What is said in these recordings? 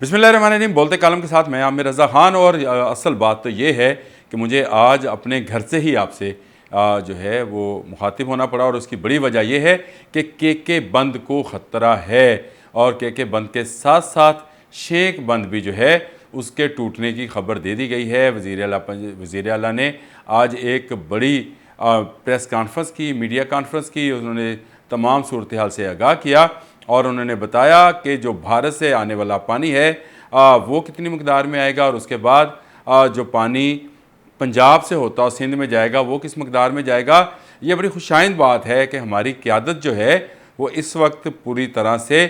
बिस्मिल्लाहिर्रहमानिर्रहीम। बोलते कालम के साथ मैं आमिर रज़ा ख़ान। और असल बात तो ये है कि मुझे आज अपने घर से ही आपसे जो है वो मुखातिब होना पड़ा, और उसकी बड़ी वजह यह है कि के बंद को ख़तरा है, और के बंद के साथ साथ शेख बंद भी जो है उसके टूटने की खबर दे दी गई है। वज़ीर आला ने आज एक बड़ी प्रेस कॉन्फ्रेंस की, मीडिया कॉन्फ्रेंस की। उन्होंने तमाम सूरत हाल से आगाह किया और उन्होंने बताया कि जो भारत से आने वाला पानी है वो कितनी मकदार में आएगा, और उसके बाद जो पानी पंजाब से होता और सिंध में जाएगा वो किस मकदार में जाएगा। ये बड़ी खुशाइंद बात है कि हमारी क़यादत जो है वो इस वक्त पूरी तरह से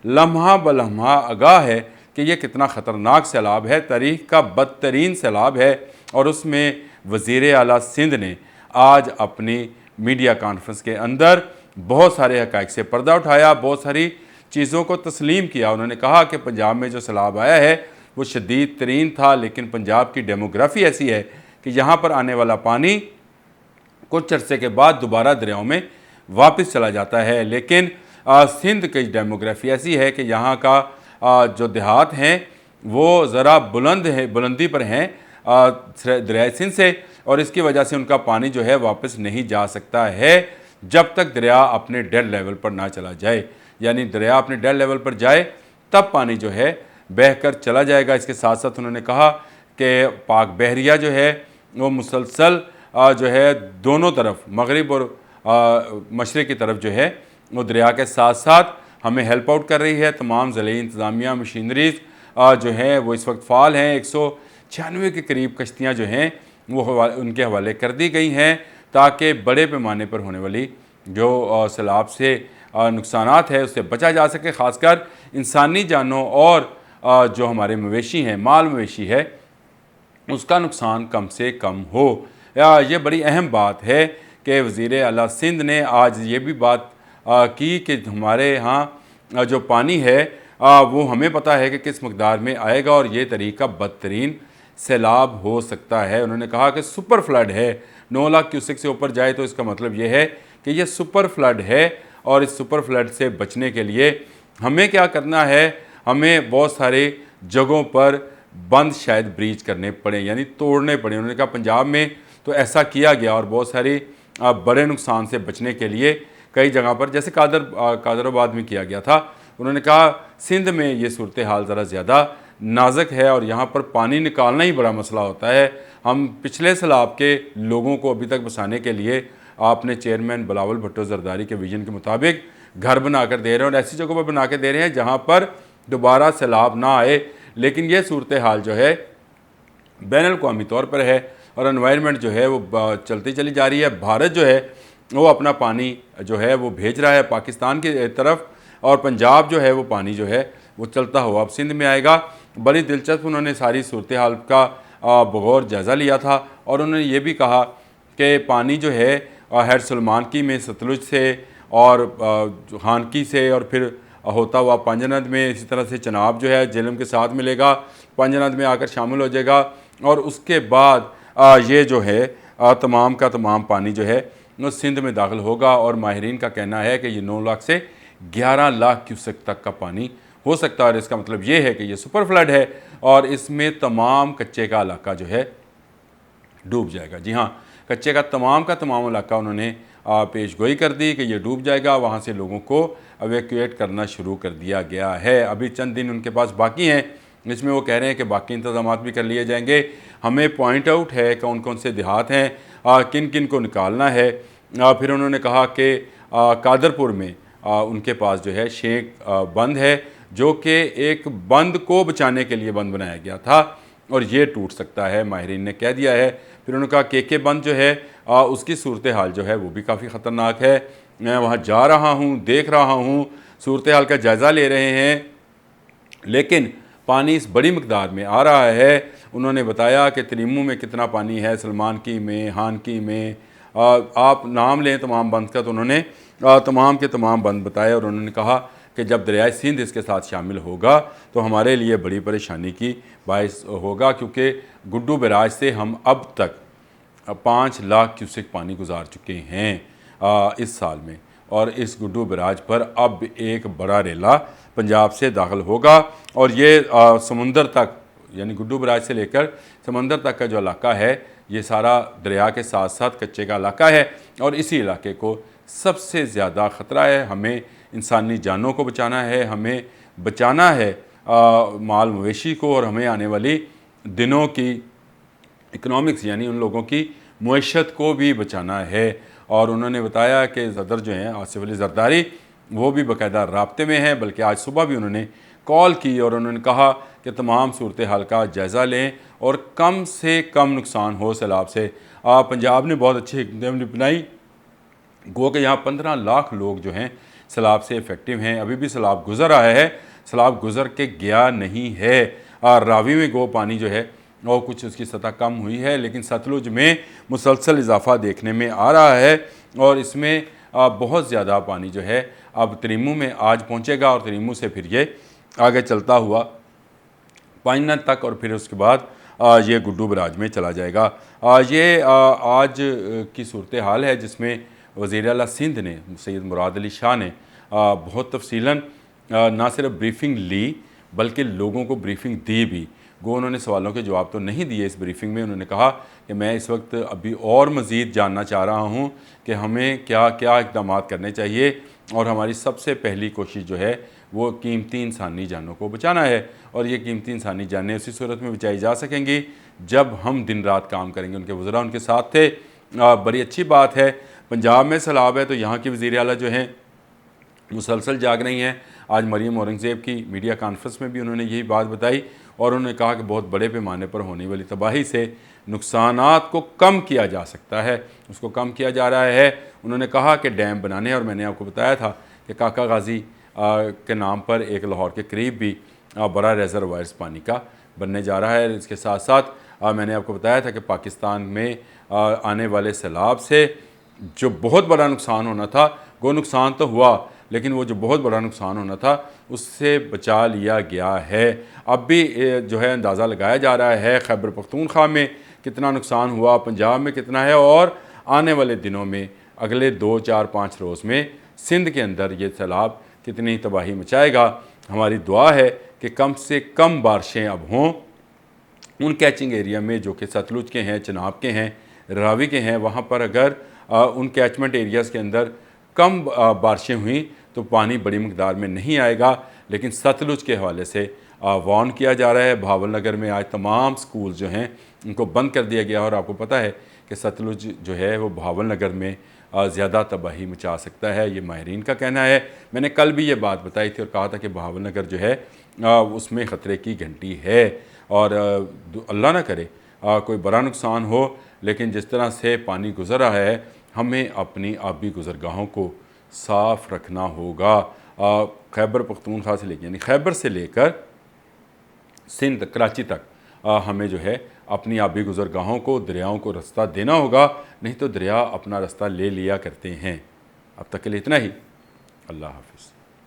लम्हा बलम्हा आगाह है कि ये कितना ख़तरनाक सैलाब है, तारीख़ का बदतरीन सैलाब है। और उसमें वज़ीर आला सिंध ने आज अपनी मीडिया कॉन्फ्रेंस के अंदर बहुत सारे हक़ाइक़ से पर्दा उठाया, बहुत सारी चीज़ों को तस्लीम किया। उन्होंने कहा कि पंजाब में जो सैलाब आया है वो शदीद तरीन था, लेकिन पंजाब की डेमोग्राफ़ी ऐसी है कि यहाँ पर आने वाला पानी कुछ अरसे के बाद दोबारा दरियाओं में वापस चला जाता है। लेकिन सिंध की डेमोग्राफ़ी ऐसी है कि यहाँ का जो देहात हैं वो ज़रा बुलंदी पर हैं दरिया सिंध से, और इसकी वजह से उनका पानी जो है वापस नहीं जा सकता है जब तक दरिया अपने डेड लेवल पर ना चला जाए। यानी दरिया अपने डेड लेवल पर जाए तब पानी जो है बहकर चला जाएगा। इसके साथ साथ उन्होंने कहा कि पाक बहरिया जो है वो मुसलसल जो है दोनों तरफ, मगरिब और मशरक़ की तरफ जो है वो दरिया के साथ साथ हमें हेल्प आउट कर रही है। तमाम ज़िले इंतज़ामिया मशीनरीज़ जो हैं वो इस वक्त फ़ाल हैं। 196 के करीब कश्तियाँ जो हैं वो उनके हवाले कर दी गई हैं, ताकि बड़े पैमाने पर होने वाली जो सैलाब से नुकसानात है उससे बचा जा सके। ख़ासकर इंसानी जानों और जो हमारे मवेशी हैं, माल मवेशी है, उसका नुकसान कम से कम हो। ये बड़ी अहम बात है कि वज़ीर आला सिंध ने आज ये भी बात की कि हमारे यहाँ जो पानी है वो हमें पता है कि किस मकदार में आएगा, और ये तरीका बदतरीन सैलाब हो सकता है। उन्होंने कहा कि सुपर फ्लड है, 9 लाख क्यूसेक से ऊपर जाए तो इसका मतलब ये है कि ये सुपर फ्लड है। और इस सुपर फ्लड से बचने के लिए हमें क्या करना है, हमें बहुत सारे जगहों पर बंद शायद ब्रीच करने पड़े, यानी तोड़ने पड़े। उन्होंने कहा पंजाब में तो ऐसा किया गया, और बहुत सारी बड़े नुकसान से बचने के लिए कई जगह पर, जैसे कादराबाद में किया गया था। उन्होंने कहा सिंध में ये सूरत हाल ज़रा ज़्यादा नाजुक है, और यहाँ पर पानी निकालना ही बड़ा मसला होता है। हम पिछले सैलाब के लोगों को अभी तक बसाने के लिए आपने चेयरमैन बिलावल भुट्टो ज़रदारी के विजन के मुताबिक घर बना कर दे रहे हैं, और ऐसी जगहों पर बना के दे रहे हैं जहाँ पर दोबारा सैलाब ना आए। लेकिन ये सूरत हाल जो है बैनुल-अक़वामी तौर पर है, और एनवायरनमेंट जो है वो चलती चली जा रही है। भारत जो है वो अपना पानी जो है वो भेज रहा है पाकिस्तान की तरफ, और पंजाब जो है वो पानी जो है वो चलता हुआ अब सिंध में आएगा। बड़ी दिलचस्प उन्होंने सारी सूरत हाल का बगौर जायज़ा लिया था, और उन्होंने ये भी कहा कि पानी जो है हैड सलमानकी में सतलुज से और हानकी से और फिर होता हुआ पंजनद में, इसी तरह से चनाब जो है जेलम के साथ मिलेगा, पंजनद में आकर शामिल हो जाएगा, और उसके बाद ये जो है तमाम का तमाम पानी जो है वो सिंध में दाखिल होगा। और माहिरीन का कहना है कि ये 9 लाख से 11 लाख क्यूसेक तक का पानी हो सकता है, और इसका मतलब ये है कि ये सुपर फ्लड है, और इसमें तमाम कच्चे का इलाका जो है डूब जाएगा। जी हाँ, कच्चे का तमाम इलाका उन्होंने पेशगोई कर दी कि ये डूब जाएगा। वहाँ से लोगों को एवेक्यूएट करना शुरू कर दिया गया है। अभी चंद दिन उनके पास बाकी हैं, इसमें वो कह रहे हैं कि बाकी इंतज़ाम भी कर लिए जाएंगे। हमें पॉइंट आउट है कौन कौन से देहात हैं, किन किन को निकालना है। फिर उन्होंने कहा कि कादरपुर में उनके पास जो है शेख बंद है, जो कि एक बंद को बचाने के लिए बंद बनाया गया था, और ये टूट सकता है, माहिरीन ने कह दिया है। फिर उन्होंने कहा के बंद जो है उसकी सूरत हाल जो है वो भी काफ़ी ख़तरनाक है। मैं वहाँ जा रहा हूँ, देख रहा हूँ, सूरत हाल का जायज़ा ले रहे हैं, लेकिन पानी इस बड़ी मकदार में आ रहा है। उन्होंने बताया कि तरीमू में कितना पानी है, सलमानकी में, हानकी में, आप नाम लें तमाम बंद का, तो उन्होंने तमाम के तमाम बंद बताए। और उन्होंने कहा कि जब दरियाए सिंध इसके साथ शामिल होगा तो हमारे लिए बड़ी परेशानी की बायस होगा, क्योंकि गुड्डू बैराज से हम अब तक 5 लाख क्यूसेक पानी गुजार चुके हैं इस साल में, اور اس گڈو براج پر اب ایک بڑا ریلا پنجاب سے داخل ہوگا، اور یہ سمندر تک، یعنی گڈو براج سے لے کر سمندر تک کا جو علاقہ ہے یہ سارا دریا کے ساتھ ساتھ کچے کا علاقہ ہے، اور اسی علاقے کو سب سے زیادہ خطرہ ہے۔ ہمیں انسانی جانوں کو بچانا ہے، ہمیں بچانا ہے مال مویشی کو، اور ہمیں آنے والی دنوں کی اکنامکس یعنی ان لوگوں کی معیشت کو بھی بچانا ہے۔ اور انہوں نے بتایا کہ صدر جو ہیں آصف علی زرداری وہ بھی باقاعدہ رابطے میں ہیں، بلکہ آج صبح بھی انہوں نے کال کی اور انہوں نے کہا کہ تمام صورتحال کا جائزہ لیں اور کم سے کم نقصان ہو سیلاب سے۔ پنجاب نے بہت اچھی اقدام اپنائی، گو کہ یہاں 15 لاکھ لوگ جو ہیں سیلاب سے افیکٹو ہیں۔ ابھی بھی سیلاب گزر رہا ہے، سیلاب گزر کے گیا نہیں ہے۔ راوی میں گو پانی جو ہے اور کچھ اس کی سطح کم ہوئی ہے، لیکن ستلج میں مسلسل اضافہ دیکھنے میں آ رہا ہے، اور اس میں بہت زیادہ پانی جو ہے اب تریمو میں آج پہنچے گا، اور تریمو سے پھر یہ آگے چلتا ہوا پائنہ تک، اور پھر اس کے بعد یہ گڈو براج میں چلا جائے گا۔ یہ آج کی صورتحال ہے جس میں وزیر اعلیٰ سندھ نے سید مراد علی شاہ نے بہت تفصیلاً نہ صرف بریفنگ لی بلکہ لوگوں کو بریفنگ دی بھی۔ گو انہوں نے سوالوں کے جواب تو نہیں دیے اس بریفنگ میں، انہوں نے کہا کہ میں اس وقت ابھی اور مزید جاننا چاہ رہا ہوں کہ ہمیں کیا کیا اقدامات کرنے چاہیے، اور ہماری سب سے پہلی کوشش جو ہے وہ قیمتی انسانی جانوں کو بچانا ہے، اور یہ قیمتی انسانی جانیں اسی صورت میں بچائی جا سکیں گی جب ہم دن رات کام کریں گے۔ ان کے وزراء ان کے ساتھ تھے۔ بڑی اچھی بات ہے، پنجاب میں سیلاب ہے تو یہاں کی وزیر اعلیٰ جو ہیں مسلسل جاگ رہی ہیں۔ آج مریم اورنگزیب کی میڈیا کانفرنس میں بھی انہوں نے یہی بات بتائی، اور انہوں نے کہا کہ بہت بڑے پیمانے پر ہونے والی تباہی سے نقصانات کو کم کیا جا سکتا ہے، اس کو کم کیا جا رہا ہے۔ انہوں نے کہا کہ ڈیم بنانے، اور میں نے آپ کو بتایا تھا کہ کاکا غازی کے نام پر ایک لاہور کے قریب بھی بڑا ریزروائرز پانی کا بننے جا رہا ہے۔ اس کے ساتھ ساتھ میں نے آپ کو بتایا تھا کہ پاکستان میں آنے والے سیلاب سے جو بہت بڑا نقصان ہونا تھا، وہ نقصان تو ہوا، لیکن وہ جو بہت بڑا نقصان ہونا تھا اس سے بچا لیا گیا ہے۔ اب بھی جو ہے اندازہ لگایا جا رہا ہے خیبر پختونخوا میں کتنا نقصان ہوا، پنجاب میں کتنا ہے، اور آنے والے دنوں میں اگلے 2 4 5 روز میں سندھ کے اندر یہ سیلاب کتنی تباہی مچائے گا۔ ہماری دعا ہے کہ کم سے کم بارشیں اب ہوں ان کیچنگ ایریا میں جو کہ ستلج کے ہیں، چناب کے ہیں، راوی کے ہیں۔ وہاں پر اگر ان کیچمنٹ ایریاز کے اندر کم بارشیں ہوئیں تو پانی بڑی مقدار میں نہیں آئے گا، لیکن ستلج کے حوالے سے وارن کیا جا رہا ہے۔ بھاول نگر میں آج تمام سکول جو ہیں ان کو بند کر دیا گیا، اور آپ کو پتہ ہے کہ ستلج جو ہے وہ بھاول نگر میں زیادہ تباہی مچا سکتا ہے، یہ ماہرین کا کہنا ہے۔ میں نے کل بھی یہ بات بتائی تھی اور کہا تھا کہ بھاول نگر جو ہے اس میں خطرے کی گھنٹی ہے، اور اللہ نہ کرے کوئی بڑا نقصان ہو، لیکن جس طرح سے پانی گزر رہا ہے ہمیں اپنی آبی گزرگاہوں کو صاف رکھنا ہوگا۔ خیبر پختونخوا سے لے کے یعنی خیبر سے لے کر سندھ کراچی تک ہمیں جو ہے اپنی آبی گزرگاہوں کو، دریاؤں کو رستہ دینا ہوگا، نہیں تو دریا اپنا رستہ لے لیا کرتے ہیں۔ اب تک کے لیے اتنا ہی، اللہ حافظ۔